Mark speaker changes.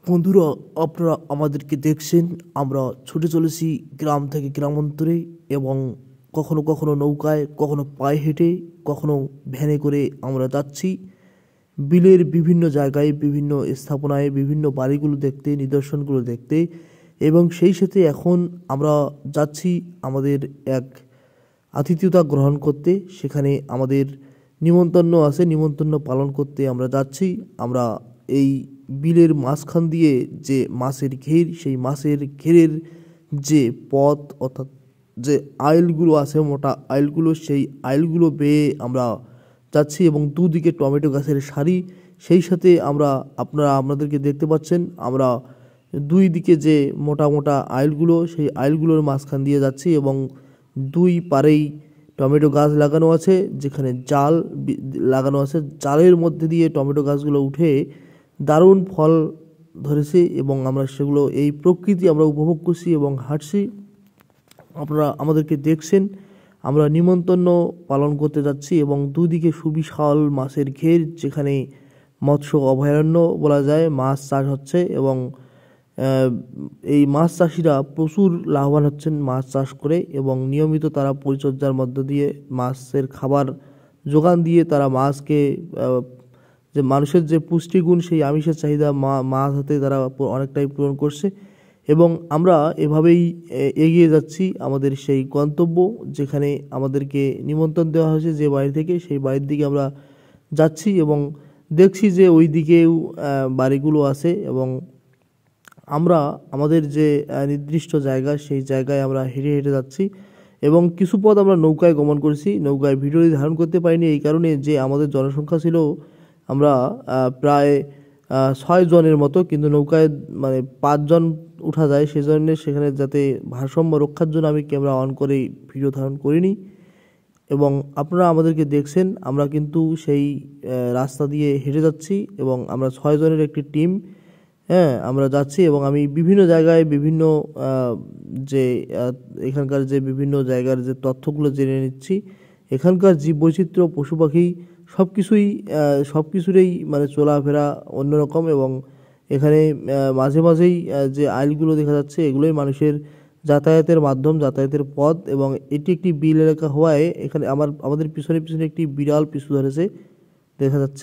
Speaker 1: বন্ধুরা, আপনারা আমাদেরকে দেখছেন। আমরা ছুটে চলেছি গ্রাম থেকে গ্রামান্তরে, এবং কখনো কখনো নৌকায়, কখনো পায়ে হেঁটে, কখনো ভ্যানে করে আমরা যাচ্ছি বিলের বিভিন্ন জায়গায়, বিভিন্ন স্থাপনায়, বিভিন্ন বাড়িগুলো দেখতে, নিদর্শনগুলো দেখতে। এবং সেই সাথে এখন আমরা যাচ্ছি আমাদের এক আতিথেয়তা গ্রহণ করতে। সেখানে আমাদের নিমন্ত্রণ আছে, নিমন্ত্রণ পালন করতে আমরা যাচ্ছি। আমরা এই বিলের মাঝখান দিয়ে যে মাছের ঘের, সেই মাছের ঘেরের যে পথ, অর্থাৎ যে আইলগুলো আছে, মোটা আইলগুলো, সেই আইলগুলো বেয়ে আমরা যাচ্ছি এবং দুদিকে টমেটো গাছের সারি। সেই সাথে আপনারা আপনাদেরকে দেখতে পাচ্ছেন, আমরা দুই দিকে যে মোটা মোটা আইলগুলো, সেই আইলগুলোর মাঝখান দিয়ে যাচ্ছি এবং দুই পারেই টমেটো গাছ লাগানো আছে, যেখানে জাল লাগানো আছে। জালের মধ্যে দিয়ে টমেটো গাছগুলো উঠে দারুণ ফল ধরেছে এবং আমরা সেগুলো, এই প্রকৃতি আমরা উপভোগ করছি এবং হাঁটছি। আপনারা আমাদেরকে দেখছেন। আমরা নিমন্ত্রণ পালন করতে যাচ্ছি এবং দুদিকে সুবিশাল মাছের ঘের, যেখানে মৎস্য অভয়ারণ্য বলা যায়। মাছ চাষ হচ্ছে এবং এই মাছ চাষিরা প্রচুর লাভবান হচ্ছেন মাছ চাষ করে, এবং নিয়মিত তারা পরিচর্যার মধ্য দিয়ে মাছের খাবার যোগান দিয়ে তারা মাছকে, যে মানুষের যে পুষ্টিগুণ, সেই আমিষের চাহিদা মাছ হাতে তারা অনেকটাই পূরণ করছে। এবং আমরা এভাবেই এগিয়ে যাচ্ছি আমাদের সেই গন্তব্য, যেখানে আমাদেরকে নিমন্ত্রণ দেওয়া হয়েছে যে বাড়ি থেকে, সেই বাড়ির দিকে আমরা যাচ্ছি এবং দেখছি যে ওই দিকেও বাড়িগুলো আছে। এবং আমরা আমাদের যে নির্দিষ্ট জায়গা, সেই জায়গায় আমরা হেঁটে হেঁটে যাচ্ছি এবং কিছু পথ আমরা নৌকায় গমন করেছি। নৌকায় ভিডিও ধারণ করতে পারিনি এই কারণে যে আমাদের জনসংখ্যা ছিল আমরা প্রায় 6 জনের মতো, কিন্তু নৌকায় মানে 5 জন উঠা যায়, সেজন্য সেখানে যাতে ভারসাম্য রক্ষার জন্য আমি ক্যামেরা অন করে ভিডিও ধারণ করিনি। এবং আপনারা আমাদেরকে দেখছেন, আমরা কিন্তু সেই রাস্তা দিয়ে হেঁটে যাচ্ছি এবং আমরা 6 জনের একটি টিম, আমরা যাচ্ছি এবং আমি বিভিন্ন জায়গায় বিভিন্ন যে এখানকার যে বিভিন্ন জায়গার যে তথ্যগুলো জেনে নিচ্ছি। এখানকার জীববৈচিত্র্য, পশু পাখি সব কিছুরই মানে চলাফেরা অন্যরকম। এবং এখানে মাঝে মাঝেই যে আইলগুলো দেখা যাচ্ছে, এগুলোই মানুষের যাতায়াতের মাধ্যম, যাতায়াতের পথ। এবং এটি একটি বিল এলাকা হওয়ায় এখানে আমাদের পিছনে পিছনে একটি বিড়াল পিছু ধরেছে দেখা যাচ্ছে।